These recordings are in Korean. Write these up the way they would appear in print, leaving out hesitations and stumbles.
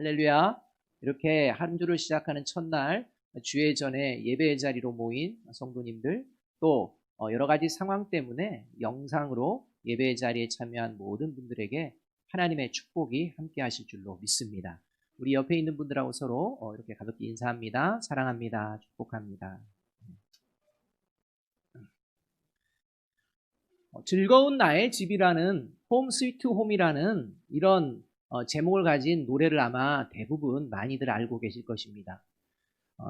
할렐루야. 이렇게 한 주를 시작하는 첫날 주의 전에 예배의 자리로 모인 성도님들, 또 여러 가지 상황 때문에 영상으로 예배의 자리에 참여한 모든 분들에게 하나님의 축복이 함께 하실 줄로 믿습니다. 우리 옆에 있는 분들하고 서로 이렇게 가볍게 인사합니다. 사랑합니다. 축복합니다. 즐거운 나의 집이라는 홈 스위트 홈이라는 이런 제목을 가진 노래를 아마 대부분 많이들 알고 계실 것입니다.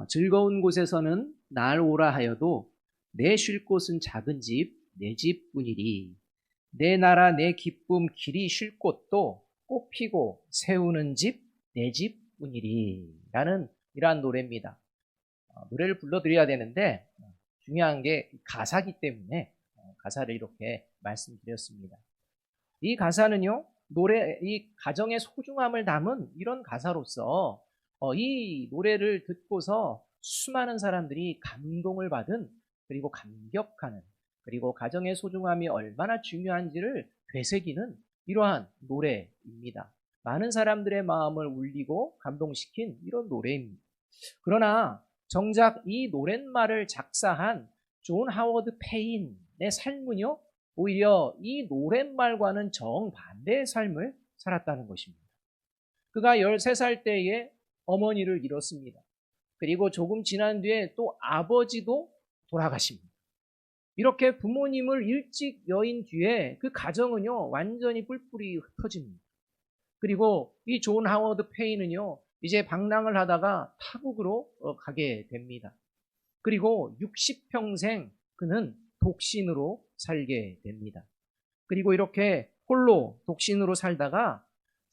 즐거운 곳에서는 날 오라 하여도 내 쉴 곳은 작은 집, 내 집뿐이리. 내 나라 내 기쁨 길이 쉴 곳도 꽃 피고 세우는 집, 내 집뿐이리. 라는 이러한 노래입니다. 노래를 불러드려야 되는데 중요한 게 가사기 때문에 가사를 이렇게 말씀드렸습니다. 이 가사는요, 이 가정의 소중함을 담은 이런 가사로서 이 노래를 듣고서 수많은 사람들이 감동을 받은, 그리고 감격하는, 그리고 가정의 소중함이 얼마나 중요한지를 되새기는 이러한 노래입니다. 많은 사람들의 마음을 울리고 감동시킨 이런 노래입니다. 그러나 정작 이 노랫말을 작사한 존 하워드 페인의 삶은요, 오히려 이 노랫말과는 정반대의 삶을 살았다는 것입니다. 그가 13살 때에 어머니를 잃었습니다. 그리고 조금 지난 뒤에 또 아버지도 돌아가십니다. 이렇게 부모님을 일찍 여인 뒤에 그 가정은요, 완전히 뿔뿔이 흩어집니다. 그리고 이 존 하워드 페인은요, 이제 방랑을 하다가 타국으로 가게 됩니다. 그리고 60평생 그는 독신으로 살게 됩니다. 그리고 이렇게 홀로 독신으로 살다가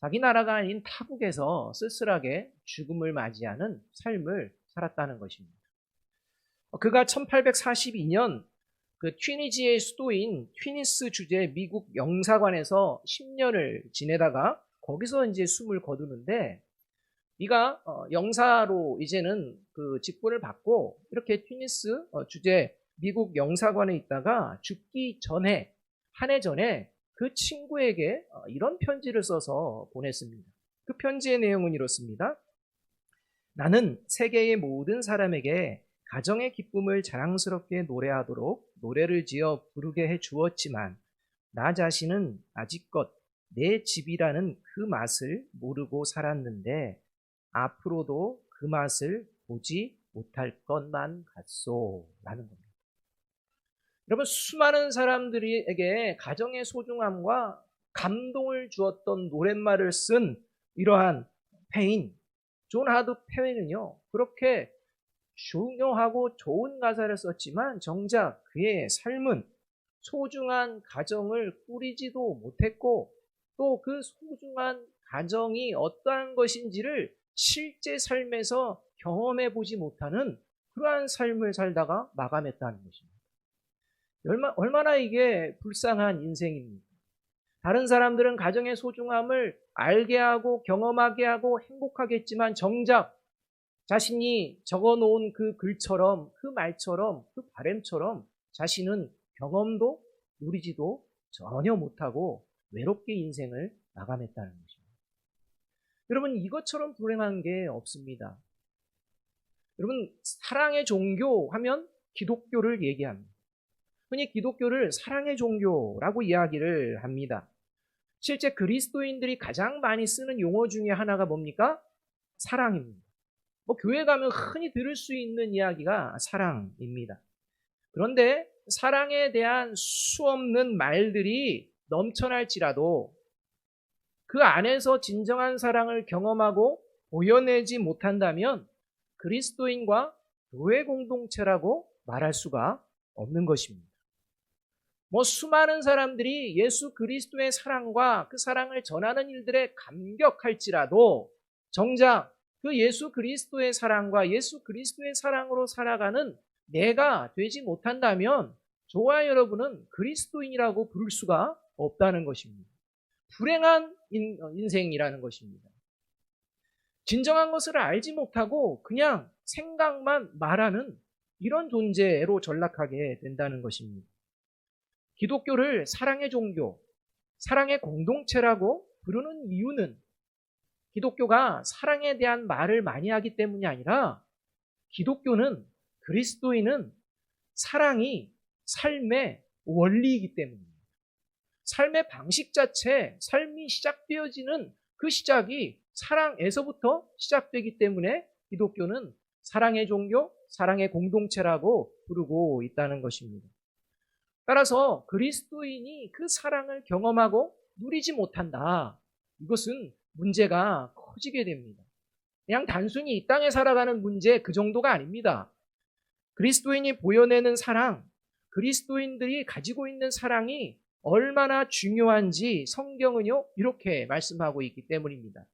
자기 나라가 아닌 타국에서 쓸쓸하게 죽음을 맞이하는 삶을 살았다는 것입니다. 그가 1842년 그 튀니지의 수도인 튀니스 주재 미국 영사관에서 10년을 지내다가 거기서 이제 숨을 거두는데, 이가 영사로 이제는 그 직분을 받고 이렇게 튀니스 주재 미국 영사관에 있다가 죽기 전에, 한 해 전에 그 친구에게 이런 편지를 써서 보냈습니다. 그 편지의 내용은 이렇습니다. 나는 세계의 모든 사람에게 가정의 기쁨을 자랑스럽게 노래하도록 노래를 지어 부르게 해 주었지만 나 자신은 아직껏 내 집이라는 그 맛을 모르고 살았는데 앞으로도 그 맛을 보지 못할 것만 같소. 라는 겁니다. 여러분, 수많은 사람들에게 가정의 소중함과 감동을 주었던 노랫말을 쓴 이러한 페인, 존 하워드 페인은요, 그렇게 중요하고 좋은 가사를 썼지만 정작 그의 삶은 소중한 가정을 꾸리지도 못했고, 또 그 소중한 가정이 어떠한 것인지를 실제 삶에서 경험해 보지 못하는 그러한 삶을 살다가 마감했다는 것입니다. 얼마나 이게 불쌍한 인생입니까? 다른 사람들은 가정의 소중함을 알게 하고 경험하게 하고 행복하겠지만 정작 자신이 적어놓은 그 글처럼, 그 말처럼, 그 바램처럼 자신은 경험도 누리지도 전혀 못하고 외롭게 인생을 마감했다는 것입니다. 여러분, 이것처럼 불행한 게 없습니다. 여러분, 사랑의 종교 하면 기독교를 얘기합니다. 흔히 기독교를 사랑의 종교라고 이야기를 합니다. 실제 그리스도인들이 가장 많이 쓰는 용어 중에 하나가 뭡니까? 사랑입니다. 교회 가면 흔히 들을 수 있는 이야기가 사랑입니다. 그런데 사랑에 대한 수없는 말들이 넘쳐날지라도 그 안에서 진정한 사랑을 경험하고 보여내지 못한다면 그리스도인과 교회 공동체라고 말할 수가 없는 것입니다. 수많은 사람들이 예수 그리스도의 사랑과 그 사랑을 전하는 일들에 감격할지라도 정작 그 예수 그리스도의 사랑과 예수 그리스도의 사랑으로 살아가는 내가 되지 못한다면 저와 여러분은 그리스도인이라고 부를 수가 없다는 것입니다. 불행한 인생이라는 것입니다. 진정한 것을 알지 못하고 그냥 생각만 말하는 이런 존재로 전락하게 된다는 것입니다. 기독교를 사랑의 종교, 사랑의 공동체라고 부르는 이유는 기독교가 사랑에 대한 말을 많이 하기 때문이 아니라 기독교는, 그리스도인은 사랑이 삶의 원리이기 때문입니다. 삶의 방식 자체, 삶이 시작되어지는 그 시작이 사랑에서부터 시작되기 때문에 기독교는 사랑의 종교, 사랑의 공동체라고 부르고 있다는 것입니다. 따라서 그리스도인이 그 사랑을 경험하고 누리지 못한다. 이것은 문제가 커지게 됩니다. 그냥 단순히 이 땅에 살아가는 문제 그 정도가 아닙니다. 그리스도인이 보여내는 사랑, 그리스도인들이 가지고 있는 사랑이 얼마나 중요한지 성경은요 이렇게 말씀하고 있기 때문입니다.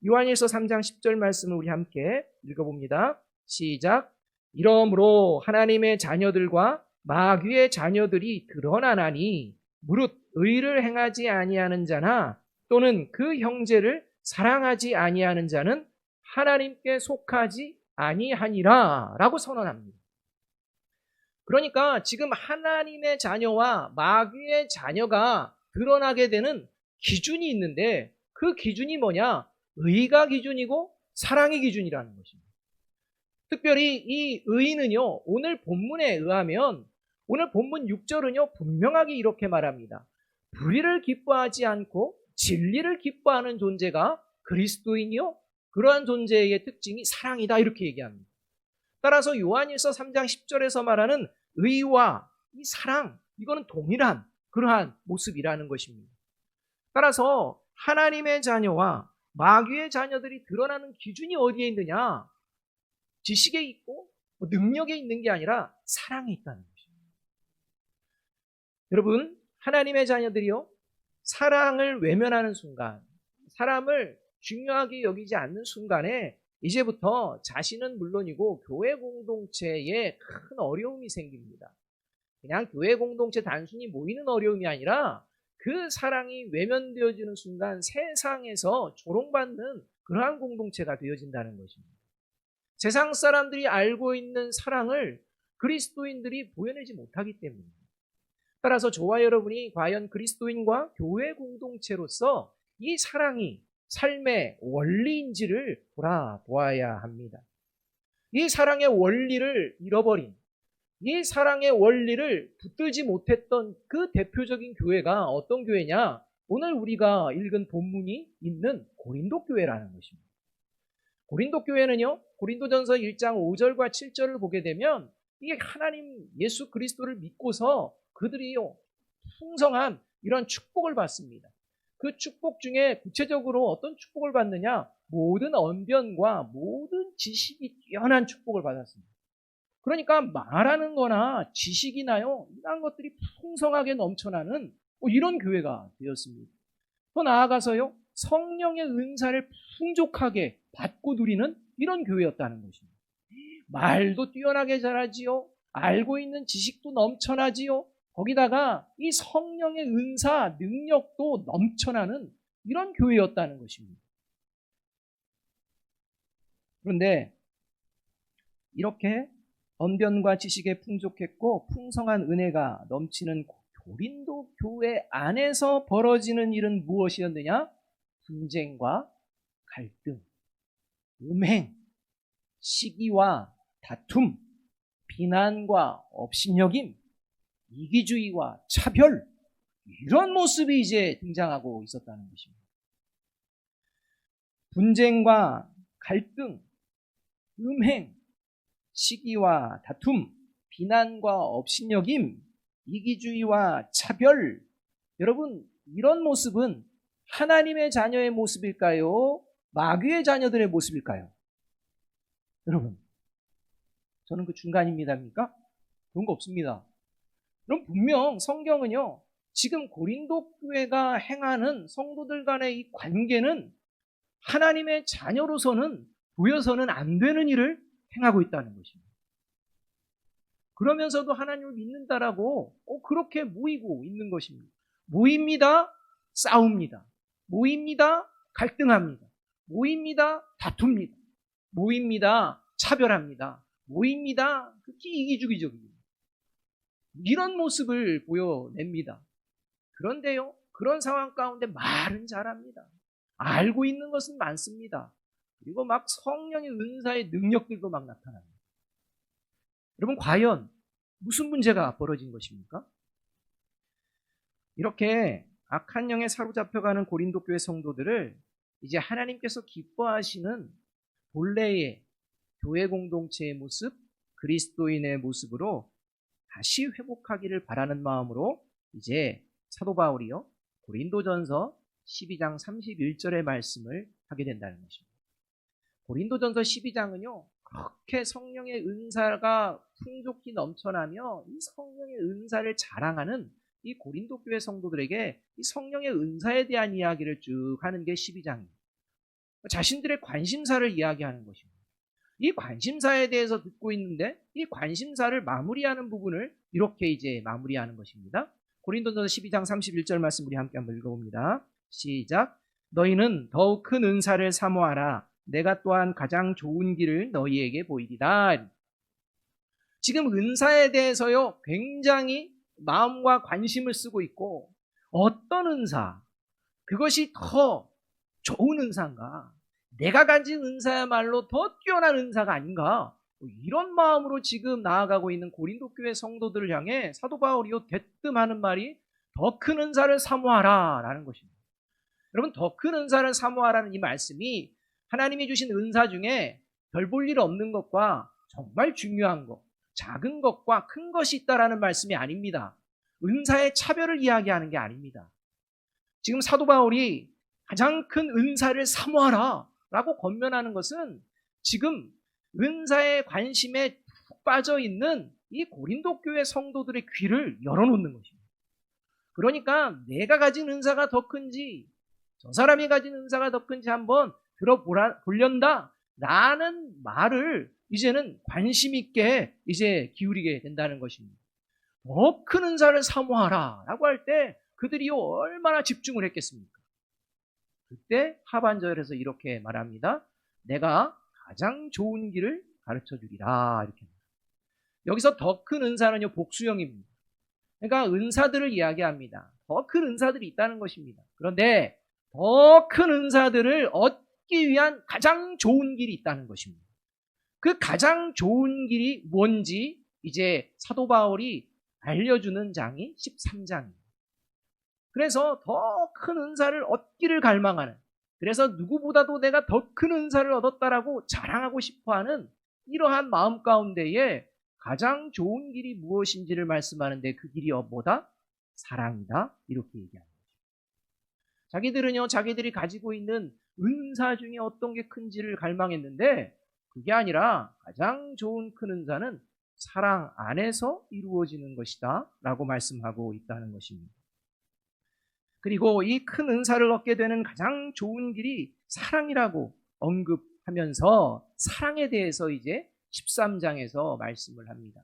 요한일서 3장 10절 말씀을 우리 함께 읽어봅니다. 시작. 이러므로 하나님의 자녀들과 마귀의 자녀들이 드러나나니 무릇 의를 행하지 아니하는 자나 또는 그 형제를 사랑하지 아니하는 자는 하나님께 속하지 아니하니라 라고 선언합니다. 그러니까 지금 하나님의 자녀와 마귀의 자녀가 드러나게 되는 기준이 있는데 그 기준이 뭐냐? 의가 기준이고 사랑이 기준이라는 것입니다. 특별히 이 의는요, 오늘 본문에 의하면 오늘 본문 6절은요, 분명하게 이렇게 말합니다. 불의를 기뻐하지 않고 진리를 기뻐하는 존재가 그리스도인이요, 그러한 존재의 특징이 사랑이다 이렇게 얘기합니다. 따라서 요한일서 3장 10절에서 말하는 의와 이 사랑, 이거는 동일한 그러한 모습이라는 것입니다. 따라서 하나님의 자녀와 마귀의 자녀들이 드러나는 기준이 어디에 있느냐? 지식에 있고 능력에 있는 게 아니라 사랑에 있다는 것입니다. 여러분, 하나님의 자녀들이요, 사랑을 외면하는 순간, 사람을 중요하게 여기지 않는 순간에 이제부터 자신은 물론이고 교회 공동체에 큰 어려움이 생깁니다. 그냥 교회 공동체 단순히 모이는 어려움이 아니라 그 사랑이 외면되어지는 순간 세상에서 조롱받는 그러한 공동체가 되어진다는 것입니다. 세상 사람들이 알고 있는 사랑을 그리스도인들이 보여내지 못하기 때문입니다. 따라서 저와 여러분이 과연 그리스도인과 교회 공동체로서 이 사랑이 삶의 원리인지를 돌아보아야 합니다. 이 사랑의 원리를 잃어버린, 이 사랑의 원리를 붙들지 못했던 그 대표적인 교회가 어떤 교회냐? 오늘 우리가 읽은 본문이 있는 고린도 교회라는 것입니다. 고린도 교회는요, 고린도전서 1장 5절과 7절을 보게 되면 이게 하나님 예수 그리스도를 믿고서 그들이요 풍성한 이런 축복을 받습니다. 그 축복 중에 구체적으로 어떤 축복을 받느냐? 모든 언변과 모든 지식이 뛰어난 축복을 받았습니다. 그러니까 말하는 거나 지식이나요, 이런 것들이 풍성하게 넘쳐나는 이런 교회가 되었습니다. 더 나아가서요, 성령의 은사를 풍족하게 받고 누리는 이런 교회였다는 것입니다. 말도 뛰어나게 잘하지요. 알고 있는 지식도 넘쳐나지요. 거기다가 이 성령의 은사, 능력도 넘쳐나는 이런 교회였다는 것입니다. 그런데 이렇게 언변과 지식에 풍족했고 풍성한 은혜가 넘치는 고린도 교회 안에서 벌어지는 일은 무엇이었느냐? 분쟁과 갈등, 음행, 시기와 다툼, 비난과 업신여김, 이기주의와 차별, 이런 모습이 이제 등장하고 있었다는 것입니다. 분쟁과 갈등, 음행, 시기와 다툼, 비난과 업신여김, 이기주의와 차별. 여러분, 이런 모습은 하나님의 자녀의 모습일까요? 마귀의 자녀들의 모습일까요? 여러분, 저는 그 중간입니다입니까? 그런 거 없습니다. 그럼 분명 성경은요, 지금 고린도 교회가 행하는 성도들 간의 이 관계는 하나님의 자녀로서는 보여서는 안 되는 일을 행하고 있다는 것입니다. 그러면서도 하나님을 믿는다라고 그렇게 모이고 있는 것입니다. 모입니다, 싸웁니다. 모입니다, 갈등합니다. 모입니다, 다툽니다. 모입니다, 차별합니다. 모입니다, 특히 이기주의적입니다. 이런 모습을 보여냅니다. 그런데요, 그런 상황 가운데 말은 잘합니다. 알고 있는 것은 많습니다. 그리고 막 성령의 은사의 능력들도 막 나타납니다. 여러분, 과연 무슨 문제가 벌어진 것입니까? 이렇게 악한 영에 사로잡혀가는 고린도 교회 성도들을 이제 하나님께서 기뻐하시는 본래의 교회 공동체의 모습, 그리스도인의 모습으로 다시 회복하기를 바라는 마음으로 이제 사도 바울이요, 고린도전서 12장 31절의 말씀을 하게 된다는 것입니다. 고린도전서 12장은요, 그렇게 성령의 은사가 풍족히 넘쳐나며 이 성령의 은사를 자랑하는 이 고린도 교회 성도들에게 이 성령의 은사에 대한 이야기를 쭉 하는 게 12장입니다. 자신들의 관심사를 이야기하는 것입니다. 이 관심사에 대해서 듣고 있는데 이 관심사를 마무리하는 부분을 이렇게 이제 마무리하는 것입니다. 고린도전서 12장 31절 말씀 우리 함께 한번 읽어봅니다. 시작. 너희는 더욱 큰 은사를 사모하라. 내가 또한 가장 좋은 길을 너희에게 보이리다. 지금 은사에 대해서요, 굉장히 마음과 관심을 쓰고 있고, 어떤 은사, 그것이 더 좋은 은사인가, 내가 가진 은사야말로 더 뛰어난 은사가 아닌가, 이런 마음으로 지금 나아가고 있는 고린도 교회 성도들을 향해 사도 바울이요 대뜸 하는 말이 더 큰 은사를 사모하라 라는 것입니다. 여러분, 더 큰 은사를 사모하라는 이 말씀이 하나님이 주신 은사 중에 별 볼 일 없는 것과 정말 중요한 것, 작은 것과 큰 것이 있다라는 말씀이 아닙니다. 은사의 차별을 이야기하는 게 아닙니다. 지금 사도 바울이 가장 큰 은사를 사모하라 라고 권면하는 것은 지금 은사의 관심에 푹 빠져 있는 이 고린도 교회 성도들의 귀를 열어놓는 것입니다. 그러니까 내가 가진 은사가 더 큰지 저 사람이 가진 은사가 더 큰지 한번 들어보련다 라는 말을 이제는 관심 있게 이제 기울이게 된다는 것입니다. 더 큰 은사를 사모하라 라고 할 때 그들이 얼마나 집중을 했겠습니까? 그때 하반절에서 이렇게 말합니다. 내가 가장 좋은 길을 가르쳐 주리라. 이렇게. 여기서 더 큰 은사는요, 복수형입니다. 그러니까 은사들을 이야기합니다. 더 큰 은사들이 있다는 것입니다. 그런데 더 큰 은사들을 얻기 위한 가장 좋은 길이 있다는 것입니다. 그 가장 좋은 길이 뭔지 이제 사도 바울이 알려주는 장이 13장입니다. 그래서 더 큰 은사를 얻기를 갈망하는, 그래서 누구보다도 내가 더 큰 은사를 얻었다라고 자랑하고 싶어하는 이러한 마음 가운데에 가장 좋은 길이 무엇인지를 말씀하는데 그 길이 뭐다? 사랑이다. 이렇게 얘기합니다. 자기들은요, 자기들이 가지고 있는 은사 중에 어떤 게 큰지를 갈망했는데 그게 아니라 가장 좋은 큰 은사는 사랑 안에서 이루어지는 것이다 라고 말씀하고 있다는 것입니다. 그리고 이 큰 은사를 얻게 되는 가장 좋은 길이 사랑이라고 언급하면서 사랑에 대해서 이제 13장에서 말씀을 합니다.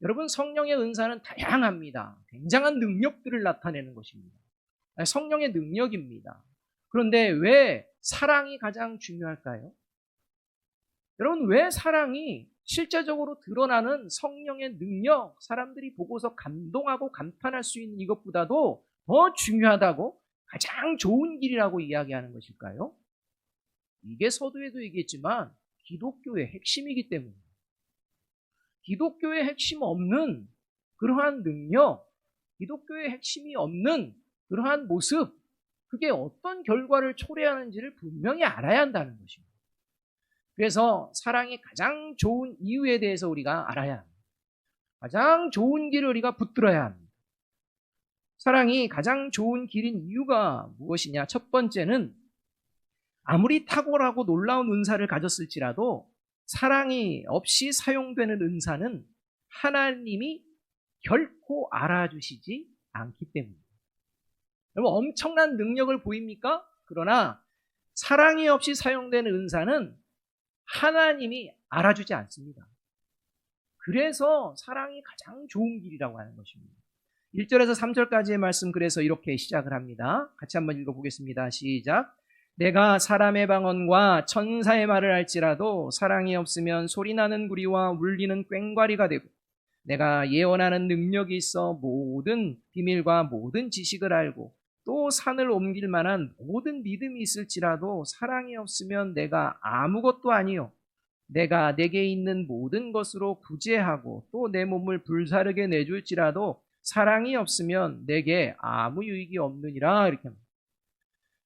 여러분, 성령의 은사는 다양합니다. 굉장한 능력들을 나타내는 것입니다. 성령의 능력입니다. 그런데 왜 사랑이 가장 중요할까요? 여러분, 왜 사랑이 실제적으로 드러나는 성령의 능력, 사람들이 보고서 감동하고 감탄할 수 있는 이것보다도 더 중요하다고, 가장 좋은 길이라고 이야기하는 것일까요? 이게 서두에도 얘기했지만 기독교의 핵심이기 때문입니다. 기독교의 핵심 없는 그러한 능력, 기독교의 핵심이 없는 그러한 모습, 그게 어떤 결과를 초래하는지를 분명히 알아야 한다는 것입니다. 그래서 사랑이 가장 좋은 이유에 대해서 우리가 알아야 합니다. 가장 좋은 길을 우리가 붙들어야 합니다. 사랑이 가장 좋은 길인 이유가 무엇이냐? 첫 번째는 아무리 탁월하고 놀라운 은사를 가졌을지라도 사랑이 없이 사용되는 은사는 하나님이 결코 알아주시지 않기 때문입니다. 여러분, 엄청난 능력을 보입니까? 그러나 사랑이 없이 사용되는 은사는 하나님이 알아주지 않습니다. 그래서 사랑이 가장 좋은 길이라고 하는 것입니다. 1절에서 3절까지의 말씀, 그래서 이렇게 시작을 합니다. 같이 한번 읽어보겠습니다. 시작. 내가 사람의 방언과 천사의 말을 할지라도 사랑이 없으면 소리나는 구리와 울리는 꽹과리가 되고, 내가 예언하는 능력이 있어 모든 비밀과 모든 지식을 알고 또 산을 옮길 만한 모든 믿음이 있을지라도 사랑이 없으면 내가 아무것도 아니요. 내가 내게 있는 모든 것으로 구제하고 또 내 몸을 불사르게 내줄지라도 사랑이 없으면 내게 아무 유익이 없느니라. 이렇게 합니다.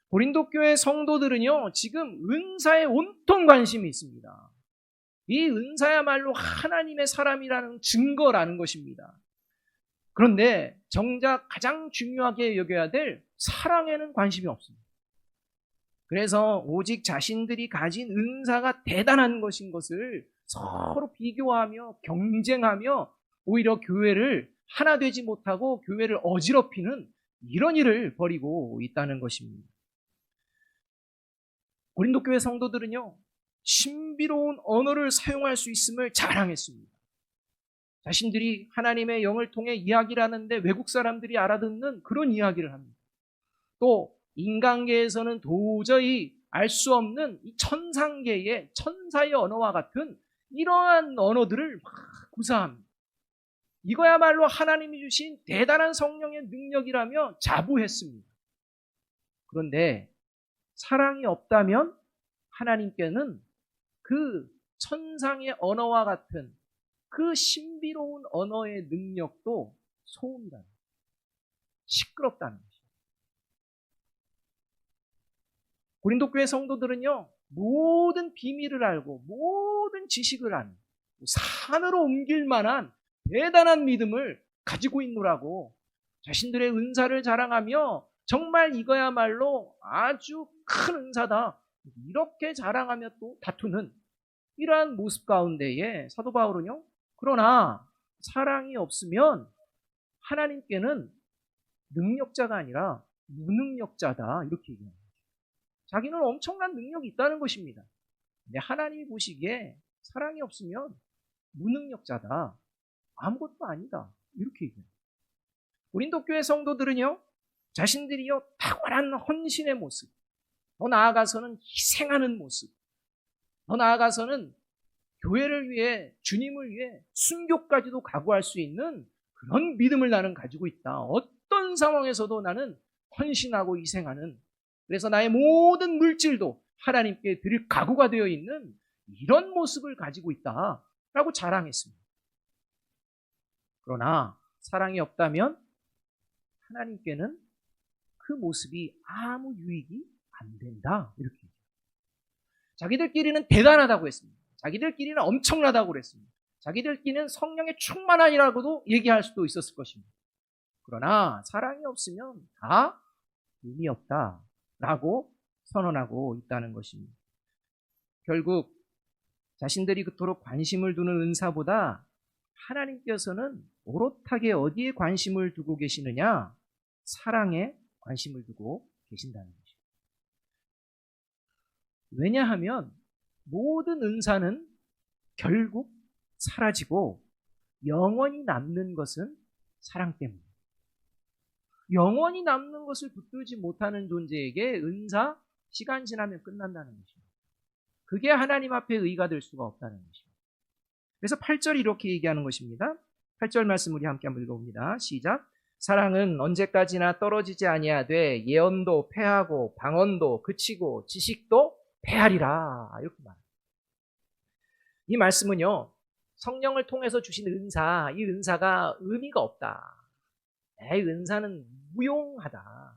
고린도 교회 성도들은요, 지금 은사에 온통 관심이 있습니다. 이 은사야말로 하나님의 사람이라는 증거라는 것입니다. 그런데 정작 가장 중요하게 여겨야 될 사랑에는 관심이 없습니다. 그래서 오직 자신들이 가진 은사가 대단한 것인 것을 서로 비교하며 경쟁하며 오히려 교회를 하나 되지 못하고 교회를 어지럽히는 이런 일을 벌이고 있다는 것입니다. 고린도 교회 성도들은요, 신비로운 언어를 사용할 수 있음을 자랑했습니다. 자신들이 하나님의 영을 통해 이야기를 하는데 외국 사람들이 알아듣는 그런 이야기를 합니다. 또 인간계에서는 도저히 알 수 없는 이 천상계의 천사의 언어와 같은 이러한 언어들을 막 구사합니다. 이거야말로 하나님이 주신 대단한 성령의 능력이라며 자부했습니다. 그런데 사랑이 없다면 하나님께는 그 천상의 언어와 같은 그 신비로운 언어의 능력도 소음이다. 시끄럽다는 것입니다. 고린도 교회 성도들은요, 모든 비밀을 알고 모든 지식을 아는 산으로 옮길 만한 대단한 믿음을 가지고 있노라고 자신들의 은사를 자랑하며 정말 이거야말로 아주 큰 은사다, 이렇게 자랑하며 또 다투는 이러한 모습 가운데에 사도 바울은요, 그러나 사랑이 없으면 하나님께는 능력자가 아니라 무능력자다, 이렇게 얘기합니다. 자기는 엄청난 능력이 있다는 것입니다. 근데 하나님이 보시기에 사랑이 없으면 무능력자다, 아무것도 아니다, 이렇게 얘기합니다. 고린도 교회 성도들은요, 자신들이요 탁월한 헌신의 모습, 더 나아가서는 희생하는 모습, 더 나아가서는 교회를 위해, 주님을 위해 순교까지도 각오할 수 있는 그런 믿음을 나는 가지고 있다. 어떤 상황에서도 나는 헌신하고 희생하는, 그래서 나의 모든 물질도 하나님께 드릴 각오가 되어 있는 이런 모습을 가지고 있다라고 자랑했습니다. 그러나 사랑이 없다면 하나님께는 그 모습이 아무 유익이 안 된다, 이렇게 얘기해요. 자기들끼리는 대단하다고 했습니다. 자기들끼리는 엄청나다고 그랬습니다. 자기들끼리는 성령의 충만한이라고도 얘기할 수도 있었을 것입니다. 그러나 사랑이 없으면 다 의미 없다라고 선언하고 있다는 것입니다. 결국 자신들이 그토록 관심을 두는 은사보다 하나님께서는 오롯하게 어디에 관심을 두고 계시느냐? 사랑에 관심을 두고 계신다는 것입니다. 왜냐하면 모든 은사는 결국 사라지고 영원히 남는 것은 사랑 때문입니다. 영원히 남는 것을 붙들지 못하는 존재에게 은사, 시간 지나면 끝난다는 것입니다. 그게 하나님 앞에 의가 될 수가 없다는 것입니다. 그래서 8절이 이렇게 얘기하는 것입니다. 8절 말씀 우리 함께 한번 읽어봅니다. 시작. 사랑은 언제까지나 떨어지지 아니하되 예언도 패하고 방언도 그치고 지식도 패하리라, 이렇게 말합니다. 이 말씀은요, 성령을 통해서 주신 은사, 이 은사가 의미가 없다, 은사는 무용하다,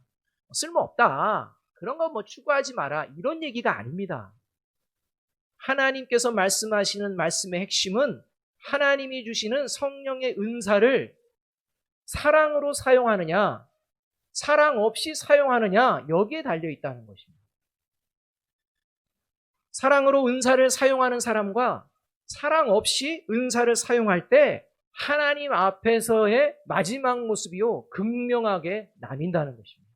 쓸모없다, 그런 거 뭐 추구하지 마라, 이런 얘기가 아닙니다. 하나님께서 말씀하시는 말씀의 핵심은 하나님이 주시는 성령의 은사를 사랑으로 사용하느냐, 사랑 없이 사용하느냐, 여기에 달려 있다는 것입니다. 사랑으로 은사를 사용하는 사람과 사랑 없이 은사를 사용할 때 하나님 앞에서의 마지막 모습이요, 극명하게 나뉜다는 것입니다.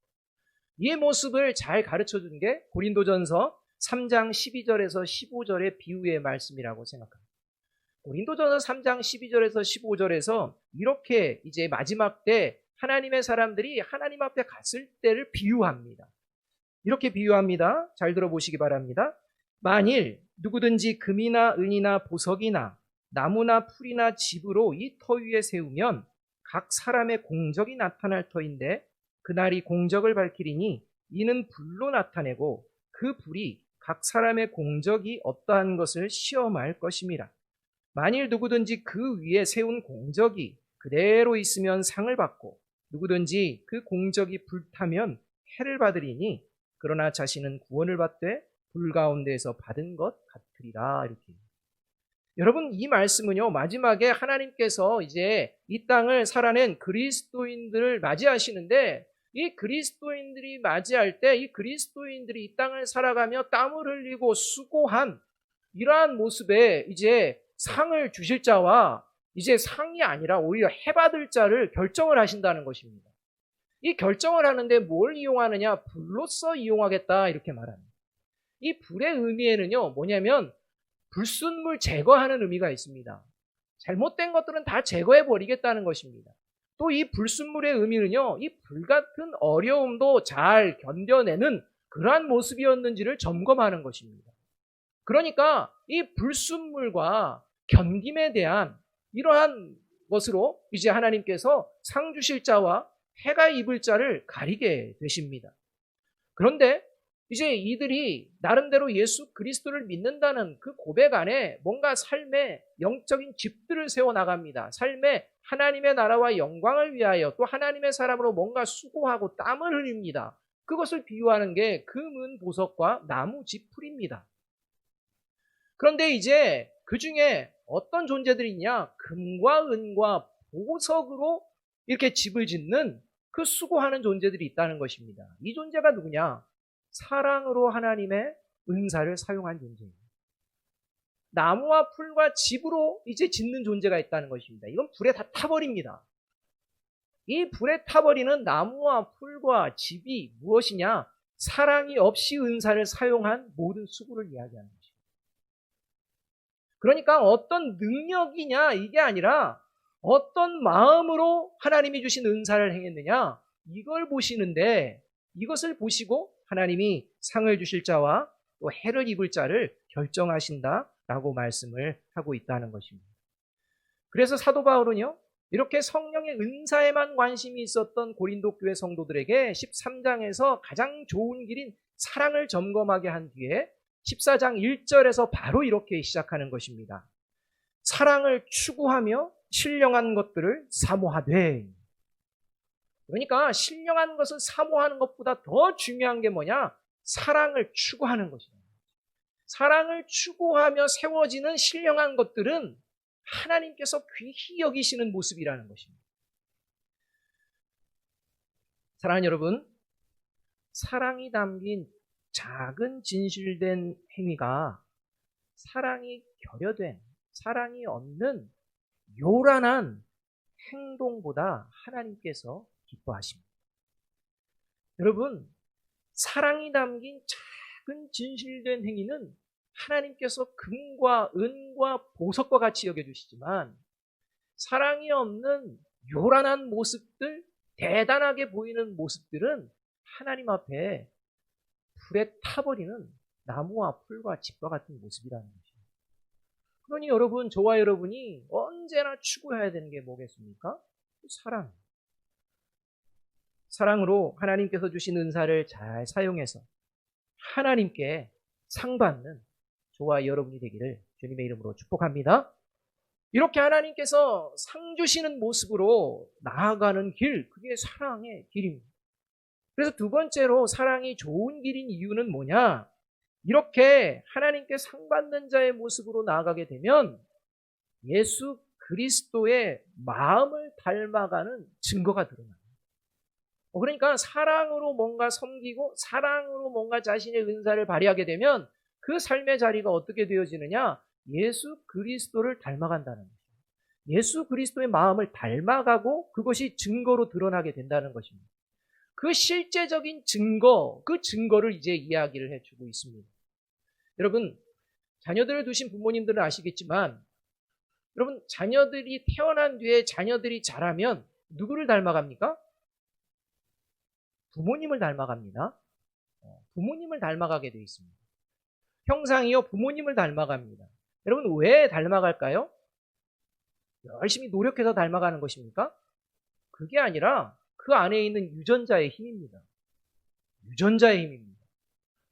이 모습을 잘 가르쳐 준 게 고린도전서 3장 12절에서 15절의 비유의 말씀이라고 생각합니다. 고린도전서 3장 12절에서 15절에서 이렇게 이제 마지막 때 하나님의 사람들이 하나님 앞에 갔을 때를 비유합니다. 이렇게 비유합니다. 잘 들어보시기 바랍니다. 만일 누구든지 금이나 은이나 보석이나 나무나 풀이나 집으로 이 터 위에 세우면 각 사람의 공적이 나타날 터인데 그날이 공적을 밝히리니 이는 불로 나타내고 그 불이 각 사람의 공적이 어떠한 것을 시험할 것임이라. 만일 누구든지 그 위에 세운 공적이 그대로 있으면 상을 받고 누구든지 그 공적이 불타면 해를 받으리니 그러나 자신은 구원을 받되 불 가운데에서 받은 것 같으리라. 이렇게. 여러분, 이 말씀은요, 마지막에 하나님께서 이제 이 땅을 살아낸 그리스도인들을 맞이하시는데, 이 그리스도인들이 맞이할 때 이 그리스도인들이 이 땅을 살아가며 땀을 흘리고 수고한 이러한 모습에 이제 상을 주실 자와 이제 상이 아니라 오히려 해받을 자를 결정을 하신다는 것입니다. 이 결정을 하는데 뭘 이용하느냐? 불로써 이용하겠다, 이렇게 말합니다. 이 불의 의미에는요, 뭐냐면 불순물 제거하는 의미가 있습니다. 잘못된 것들은 다 제거해 버리겠다는 것입니다. 또 이 불순물의 의미는요, 이 불같은 어려움도 잘 견뎌내는 그러한 모습이었는지를 점검하는 것입니다. 그러니까 이 불순물과 견딤에 대한 이러한 것으로 이제 하나님께서 상 주실 자와 해가 입을 자를 가리게 되십니다. 그런데 이제 이들이 나름대로 예수 그리스도를 믿는다는 그 고백 안에 뭔가 삶의 영적인 집들을 세워나갑니다. 삶에 하나님의 나라와 영광을 위하여 또 하나님의 사람으로 뭔가 수고하고 땀을 흘립니다. 그것을 비유하는 게 금은 보석과 나무 지풀입니다. 그런데 이제 그 중에 어떤 존재들이 있냐? 금과 은과 보석으로 이렇게 집을 짓는 그 수고하는 존재들이 있다는 것입니다. 이 존재가 누구냐? 사랑으로 하나님의 은사를 사용한 존재입니다. 나무와 풀과 집으로 이제 짓는 존재가 있다는 것입니다. 이건 불에 다 타버립니다. 이 불에 타버리는 나무와 풀과 집이 무엇이냐? 사랑이 없이 은사를 사용한 모든 수고를 이야기하는 것입니다. 그러니까 어떤 능력이냐 이게 아니라 어떤 마음으로 하나님이 주신 은사를 행했느냐 이걸 보시는데 이것을 보시고 하나님이 상을 주실 자와 또 해를 입을 자를 결정하신다라고 말씀을 하고 있다는 것입니다. 그래서 사도 바울은요, 이렇게 성령의 은사에만 관심이 있었던 고린도 교회 성도들에게 13장에서 가장 좋은 길인 사랑을 점검하게 한 뒤에 14장 1절에서 바로 이렇게 시작하는 것입니다. 사랑을 추구하며 신령한 것들을 사모하되. 그러니까 신령한 것을 사모하는 것보다 더 중요한 게 뭐냐? 사랑을 추구하는 것입니다. 사랑을 추구하며 세워지는 신령한 것들은 하나님께서 귀히 여기시는 모습이라는 것입니다. 사랑하는 여러분, 사랑이 담긴 작은 진실된 행위가 사랑이 결여된, 사랑이 없는 요란한 행동보다 하나님께서 기뻐하십니다. 여러분, 사랑이 담긴 작은 진실된 행위는 하나님께서 금과 은과 보석과 같이 여겨주시지만 사랑이 없는 요란한 모습들, 대단하게 보이는 모습들은 하나님 앞에 불에 타버리는 나무와 풀과 집과 같은 모습이라는 것입니다. 그러니 여러분, 저와 여러분이 언제나 추구해야 되는 게 뭐겠습니까? 사랑. 사랑으로 하나님께서 주신 은사를 잘 사용해서 하나님께 상 받는 저와 여러분이 되기를 주님의 이름으로 축복합니다. 이렇게 하나님께서 상 주시는 모습으로 나아가는 길, 그게 사랑의 길입니다. 그래서 두 번째로 사랑이 좋은 길인 이유는 뭐냐? 이렇게 하나님께 상 받는 자의 모습으로 나아가게 되면 예수 그리스도의 마음을 닮아가는 증거가 드러납니다. 그러니까 사랑으로 뭔가 섬기고 사랑으로 뭔가 자신의 은사를 발휘하게 되면 그 삶의 자리가 어떻게 되어지느냐? 예수 그리스도를 닮아간다는 것입니다. 예수 그리스도의 마음을 닮아가고 그것이 증거로 드러나게 된다는 것입니다. 그 실제적인 증거, 그 증거를 이제 이야기를 해주고 있습니다. 여러분, 자녀들을 두신 부모님들은 아시겠지만 여러분, 자녀들이 태어난 뒤에 자녀들이 자라면 누구를 닮아갑니까? 부모님을 닮아갑니다. 부모님을 닮아가게 되어 있습니다. 형상이요, 부모님을 닮아갑니다. 여러분, 왜 닮아갈까요? 열심히 노력해서 닮아가는 것입니까? 그게 아니라 그 안에 있는 유전자의 힘입니다. 유전자의 힘입니다.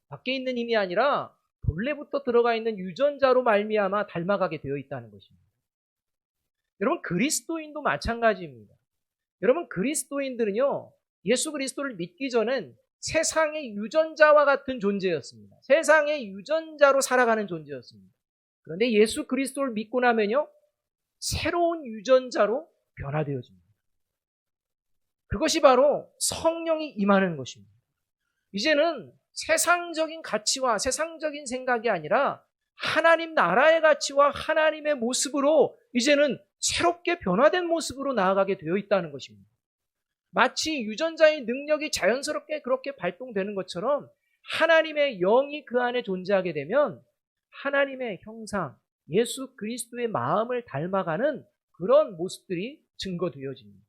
밖에 있는 힘이 아니라 본래부터 들어가 있는 유전자로 말미암아 닮아가게 되어 있다는 것입니다. 여러분, 그리스도인도 마찬가지입니다. 여러분, 그리스도인들은요, 예수 그리스도를 믿기 전엔 세상의 유전자와 같은 존재였습니다. 세상의 유전자로 살아가는 존재였습니다. 그런데 예수 그리스도를 믿고 나면요, 새로운 유전자로 변화되어집니다. 그것이 바로 성령이 임하는 것입니다. 이제는 세상적인 가치와 세상적인 생각이 아니라 하나님 나라의 가치와 하나님의 모습으로 이제는 새롭게 변화된 모습으로 나아가게 되어 있다는 것입니다. 마치 유전자의 능력이 자연스럽게 그렇게 발동되는 것처럼 하나님의 영이 그 안에 존재하게 되면 하나님의 형상, 예수 그리스도의 마음을 닮아가는 그런 모습들이 증거되어집니다.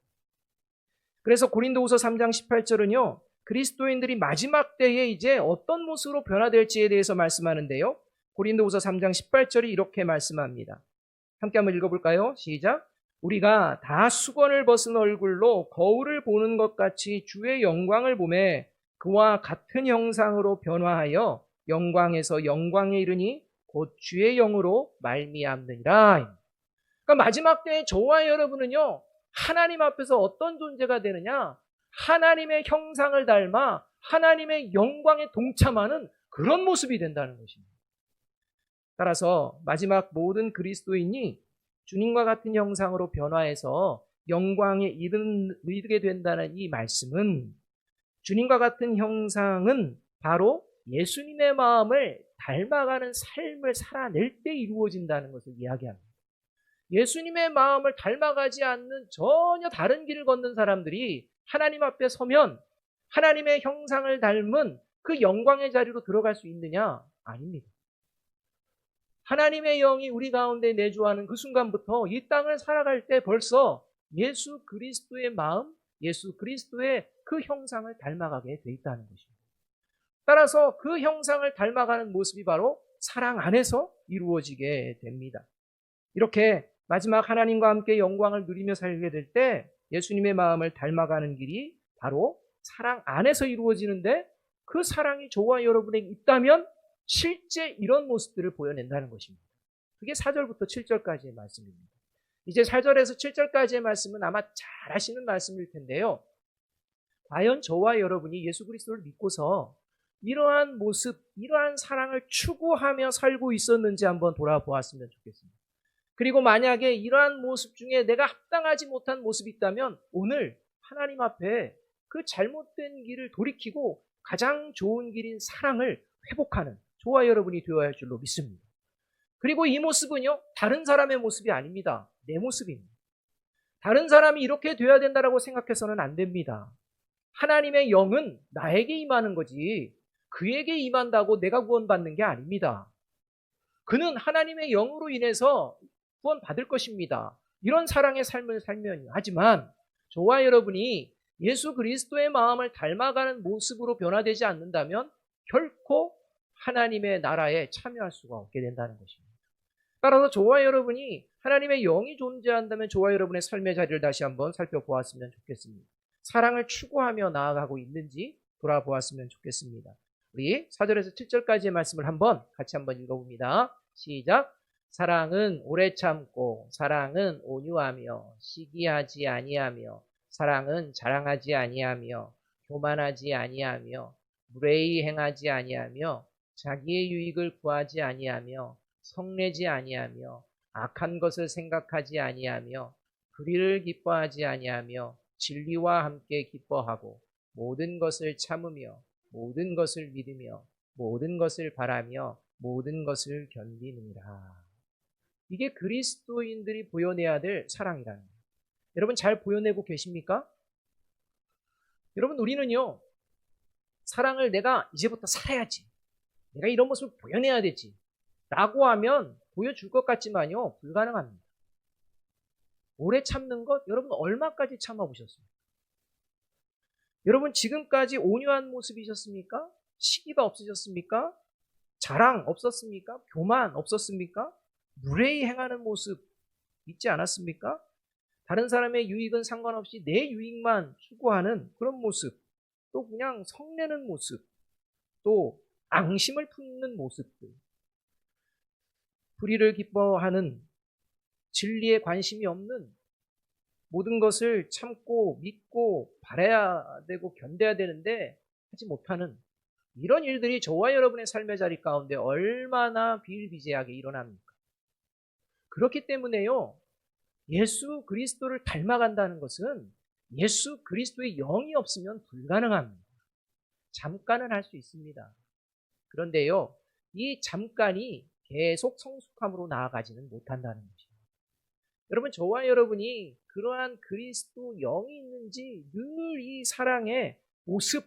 그래서 고린도후서 3장 18절은요, 그리스도인들이 마지막 때에 이제 어떤 모습으로 변화될지에 대해서 말씀하는데요. 고린도후서 3장 18절이 이렇게 말씀합니다. 함께 한번 읽어볼까요? 시작. 우리가 다 수건을 벗은 얼굴로 거울을 보는 것 같이 주의 영광을 보매 그와 같은 형상으로 변화하여 영광에서 영광에 이르니 곧 주의 영으로 말미암느니라. 그러니까 마지막 때에 저와 여러분은요, 하나님 앞에서 어떤 존재가 되느냐? 하나님의 형상을 닮아 하나님의 영광에 동참하는 그런 모습이 된다는 것입니다. 따라서 마지막 모든 그리스도인이 주님과 같은 형상으로 변화해서 영광에 이르게 된다는 이 말씀은, 주님과 같은 형상은 바로 예수님의 마음을 닮아가는 삶을 살아낼 때 이루어진다는 것을 이야기합니다. 예수님의 마음을 닮아가지 않는 전혀 다른 길을 걷는 사람들이 하나님 앞에 서면 하나님의 형상을 닮은 그 영광의 자리로 들어갈 수 있느냐? 아닙니다. 하나님의 영이 우리 가운데 내주하는 그 순간부터 이 땅을 살아갈 때 벌써 예수 그리스도의 마음, 예수 그리스도의 그 형상을 닮아가게 돼 있다는 것입니다. 따라서 그 형상을 닮아가는 모습이 바로 사랑 안에서 이루어지게 됩니다. 이렇게 마지막 하나님과 함께 영광을 누리며 살게 될 때 예수님의 마음을 닮아가는 길이 바로 사랑 안에서 이루어지는데, 그 사랑이 저와 여러분에게 있다면 실제 이런 모습들을 보여낸다는 것입니다. 그게 4절부터 7절까지의 말씀입니다. 이제 4절에서 7절까지의 말씀은 아마 잘 아시는 말씀일 텐데요. 과연 저와 여러분이 예수 그리스도를 믿고서 이러한 모습, 이러한 사랑을 추구하며 살고 있었는지 한번 돌아보았으면 좋겠습니다. 그리고 만약에 이러한 모습 중에 내가 합당하지 못한 모습이 있다면 오늘 하나님 앞에 그 잘못된 길을 돌이키고 가장 좋은 길인 사랑을 회복하는 저와 여러분이 되어야 할 줄로 믿습니다. 그리고 이 모습은요, 다른 사람의 모습이 아닙니다. 내 모습입니다. 다른 사람이 이렇게 되어야 된다고 생각해서는 안 됩니다. 하나님의 영은 나에게 임하는 거지 그에게 임한다고 내가 구원받는 게 아닙니다. 그는 하나님의 영으로 인해서 구원받을 것입니다. 이런 사랑의 삶을 살면요. 하지만 저와 여러분이 예수 그리스도의 마음을 닮아가는 모습으로 변화되지 않는다면 결코 하나님의 나라에 참여할 수가 없게 된다는 것입니다. 따라서 저와 여러분이 하나님의 영이 존재한다면 저와 여러분의 삶의 자리를 다시 한번 살펴보았으면 좋겠습니다. 사랑을 추구하며 나아가고 있는지 돌아보았으면 좋겠습니다. 우리 4절에서 7절까지의 말씀을 같이 한번 읽어봅니다. 시작. 사랑은 오래 참고 사랑은 온유하며 시기하지 아니하며 사랑은 자랑하지 아니하며 교만하지 아니하며 무례히 행하지 아니하며 자기의 유익을 구하지 아니하며 성내지 아니하며 악한 것을 생각하지 아니하며 불의를 기뻐하지 아니하며 진리와 함께 기뻐하고 모든 것을 참으며 모든 것을 믿으며 모든 것을 바라며 모든 것을 견디느니라. 이게 그리스도인들이 보여내야 될 사랑이라는 거예요. 여러분 잘 보여내고 계십니까? 여러분, 우리는요, 사랑을 내가 이제부터 살아야지, 내가 이런 모습을 보여내야 되지 라고 하면 보여줄 것 같지만요, 불가능합니다. 오래 참는 것, 여러분 얼마까지 참아보셨습니까? 여러분 지금까지 온유한 모습이셨습니까? 시기가 없으셨습니까? 자랑 없었습니까? 교만 없었습니까? 무례히 행하는 모습 있지 않았습니까? 다른 사람의 유익은 상관없이 내 유익만 추구하는 그런 모습, 또 그냥 성내는 모습, 또 앙심을 품는 모습들, 불의를 기뻐하는, 진리에 관심이 없는, 모든 것을 참고 믿고 바라야 되고 견뎌야 되는데 하지 못하는 이런 일들이 저와 여러분의 삶의 자리 가운데 얼마나 비일비재하게 일어납니까? 그렇기 때문에요, 예수 그리스도를 닮아간다는 것은 예수 그리스도의 영이 없으면 불가능합니다. 잠깐은 할 수 있습니다. 그런데요, 이 잠깐이 계속 성숙함으로 나아가지는 못한다는 것입니다. 여러분, 저와 여러분이 그러한 그리스도 영이 있는지 늘 이 사랑의 모습,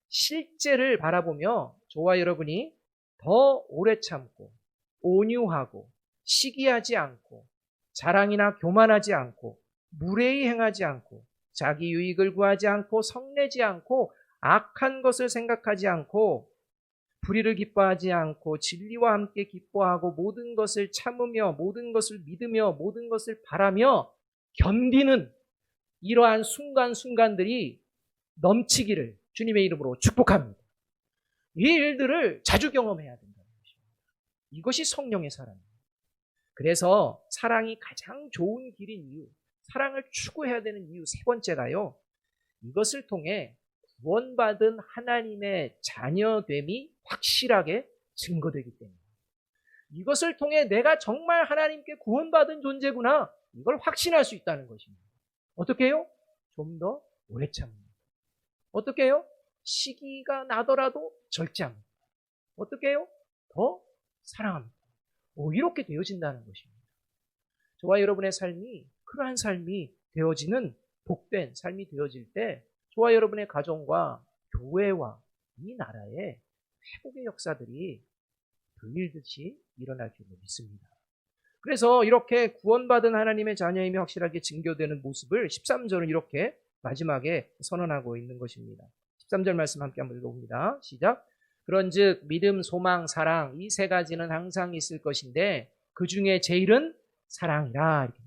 실제를 바라보며 저와 여러분이 더 오래 참고 온유하고 시기하지 않고 자랑이나 교만하지 않고 무례히 행하지 않고 자기 유익을 구하지 않고 성내지 않고 악한 것을 생각하지 않고 불의를 기뻐하지 않고 진리와 함께 기뻐하고 모든 것을 참으며 모든 것을 믿으며 모든 것을 바라며 견디는 이러한 순간순간들이 넘치기를 주님의 이름으로 축복합니다. 이 일들을 자주 경험해야 된다는 것입니다. 이것이 성령의 사랑입니다. 그래서 사랑이 가장 좋은 길인 이유, 사랑을 추구해야 되는 이유 세 번째가요, 이것을 통해 구원받은 하나님의 자녀됨이 확실하게 증거되기 때문에, 이것을 통해 내가 정말 하나님께 구원받은 존재구나, 이걸 확신할 수 있다는 것입니다. 어떻게 해요? 좀 더 오래 참습니다. 어떻게 해요? 시기가 나더라도 절제합니다. 어떻게 해요? 더 사랑합니다. 이렇게 되어진다는 것입니다. 저와 여러분의 삶이 그러한 삶이 되어지는 복된 삶이 되어질 때 저와 여러분의 가정과 교회와 이 나라에 회복의 역사들이 불일듯이 일어날 줄로 믿습니다. 그래서 이렇게 구원받은 하나님의 자녀임이 확실하게 증거되는 모습을 13절은 이렇게 마지막에 선언하고 있는 것입니다. 13절 말씀 함께 한번 읽어봅니다. 시작. 그런즉 믿음, 소망, 사랑 이 세 가지는 항상 있을 것인데 그 중에 제일은 사랑이라. 이렇게.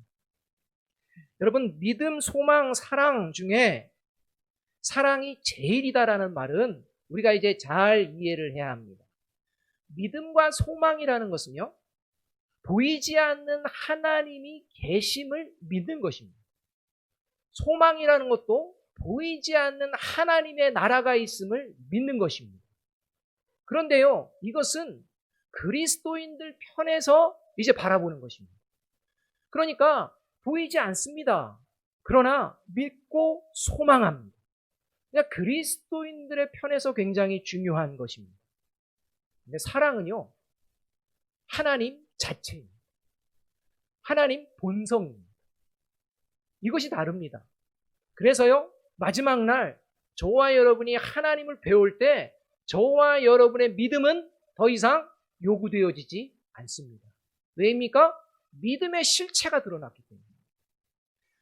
여러분, 믿음, 소망, 사랑 중에 사랑이 제일이다라는 말은 우리가 이제 잘 이해를 해야 합니다. 믿음과 소망이라는 것은요, 보이지 않는 하나님이 계심을 믿는 것입니다. 소망이라는 것도 보이지 않는 하나님의 나라가 있음을 믿는 것입니다. 그런데요, 이것은 그리스도인들 편에서 이제 바라보는 것입니다. 그러니까 보이지 않습니다. 그러나 믿고 소망합니다. 그러니까 그리스도인들의 편에서 굉장히 중요한 것입니다. 근데 사랑은요, 하나님 자체입니다. 하나님 본성입니다. 이것이 다릅니다. 그래서요, 마지막 날 저와 여러분이 하나님을 배울 때 저와 여러분의 믿음은 더 이상 요구되어지지 않습니다. 왜입니까? 믿음의 실체가 드러났기 때문에.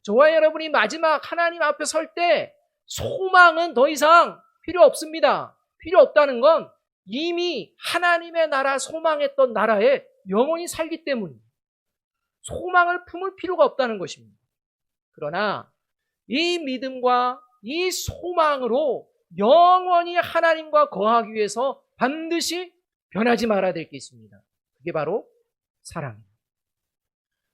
저와 여러분이 마지막 하나님 앞에 설 때 소망은 더 이상 필요 없습니다. 필요 없다는 건 이미 하나님의 나라, 소망했던 나라에 영원히 살기 때문입니다. 소망을 품을 필요가 없다는 것입니다. 그러나 이 믿음과 이 소망으로 영원히 하나님과 거하기 위해서 반드시 변하지 말아야 될 게 있습니다. 그게 바로 사랑입니다.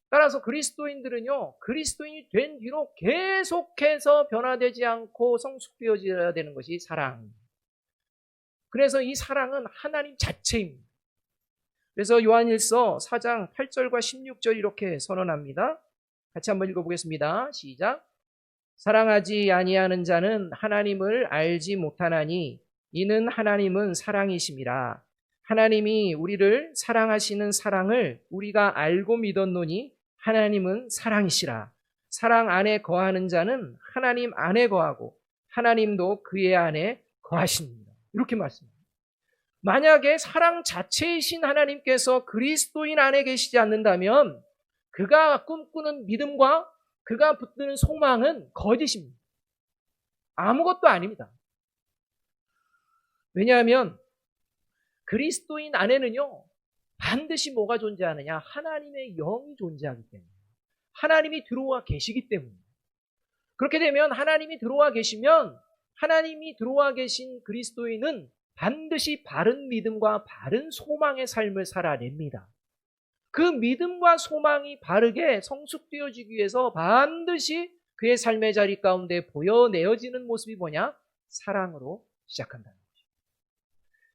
따라서 그리스도인들은요, 그리스도인이 된 뒤로 계속해서 변화되지 않고 성숙되어져야 되는 것이 사랑입니다. 그래서 이 사랑은 하나님 자체입니다. 그래서 요한일서 4장 8절과 16절 이렇게 선언합니다. 같이 한번 읽어보겠습니다. 시작. 사랑하지 아니하는 자는 하나님을 알지 못하나니 이는 하나님은 사랑이심이라. 하나님이 우리를 사랑하시는 사랑을 우리가 알고 믿었노니 하나님은 사랑이시라. 사랑 안에 거하는 자는 하나님 안에 거하고 하나님도 그의 안에 거하십니다. 이렇게 말씀합니다. 만약에 사랑 자체이신 하나님께서 그리스도인 안에 계시지 않는다면 그가 꿈꾸는 믿음과 그가 붙드는 소망은 거짓입니다. 아무것도 아닙니다. 왜냐하면 그리스도인 안에는요, 반드시 뭐가 존재하느냐? 하나님의 영이 존재하기 때문에. 하나님이 들어와 계시기 때문입니다. 그렇게 되면 하나님이 들어와 계시면 하나님이 들어와 계신 그리스도인은 반드시 바른 믿음과 바른 소망의 삶을 살아냅니다. 그 믿음과 소망이 바르게 성숙되어지기 위해서 반드시 그의 삶의 자리 가운데 보여내어지는 모습이 뭐냐? 사랑으로 시작한다는 것입니다.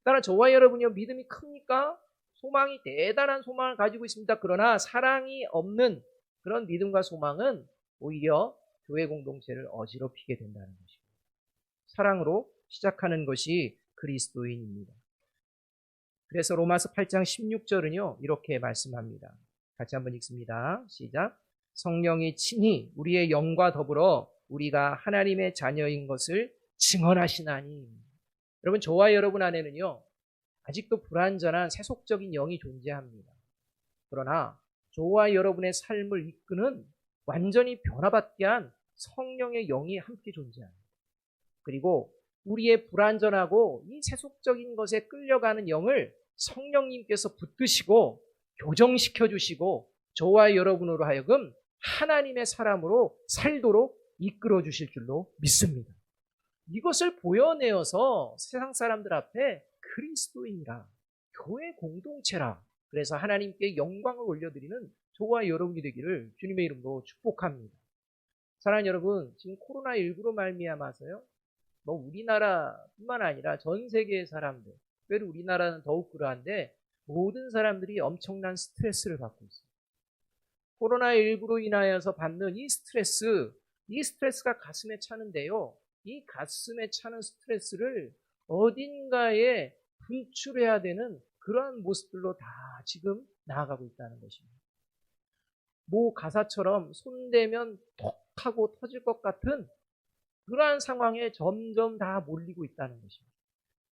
따라 저와 여러분이요, 믿음이 큽니까? 소망이 대단한 소망을 가지고 있습니다. 그러나 사랑이 없는 그런 믿음과 소망은 오히려 교회 공동체를 어지럽히게 된다는 것입니다. 사랑으로 시작하는 것이 그리스도인입니다. 그래서 로마서 8장 16절은요 이렇게 말씀합니다. 같이 한번 읽습니다. 시작. 성령이 친히 우리의 영과 더불어 우리가 하나님의 자녀인 것을 증언하시나니. 여러분, 저와 여러분 안에는요 아직도 불완전한 세속적인 영이 존재합니다. 그러나 저와 여러분의 삶을 이끄는 완전히 변화받게 한 성령의 영이 함께 존재합니다. 그리고 우리의 불완전하고 이 세속적인 것에 끌려가는 영을 성령님께서 붙드시고 교정시켜 주시고 저와 여러분으로 하여금 하나님의 사람으로 살도록 이끌어 주실 줄로 믿습니다. 이것을 보여내어서 세상 사람들 앞에 그리스도인이라, 교회 공동체라, 그래서 하나님께 영광을 올려드리는 저와 여러분이 되기를 주님의 이름으로 축복합니다. 사랑하는 여러분, 지금 코로나19로 말미암아서요 우리나라뿐만 아니라 전 세계의 사람들, 특별히 우리나라는 더욱 그러한데 모든 사람들이 엄청난 스트레스를 받고 있습니다. 코로나19로 인하여서 받는 이 스트레스가 가슴에 차는데요, 이 가슴에 차는 스트레스를 어딘가에 분출해야 되는 그러한 모습들로 다 지금 나아가고 있다는 것입니다. 모 가사처럼 손대면 톡 하고 터질 것 같은 그러한 상황에 점점 다 몰리고 있다는 것입니다.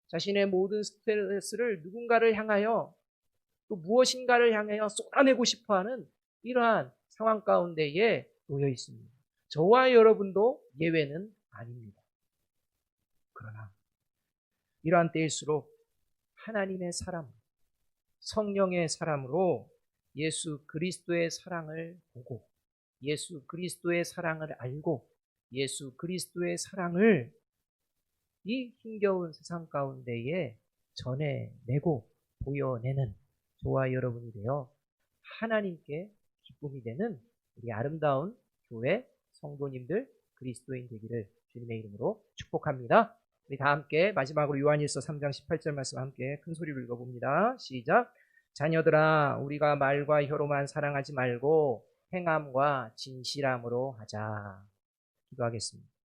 자신의 모든 스트레스를 누군가를 향하여 또 무엇인가를 향하여 쏟아내고 싶어하는 이러한 상황 가운데에 놓여 있습니다. 저와 여러분도 예외는 아닙니다. 그러나 이러한 때일수록 하나님의 사람, 성령의 사람으로 예수 그리스도의 사랑을 보고 예수 그리스도의 사랑을 알고 예수 그리스도의 사랑을 이 힘겨운 세상 가운데에 전해내고 보여내는 저와 여러분이 되어 하나님께 기쁨이 되는 우리 아름다운 교회 성도님들 그리스도인 되기를 주님의 이름으로 축복합니다. 우리 다 함께 마지막으로 요한일서 3장 18절 말씀 함께 큰 소리로 읽어봅니다. 시작. 자녀들아, 우리가 말과 혀로만 사랑하지 말고 행함과 진실함으로 하자. 기도하겠습니다.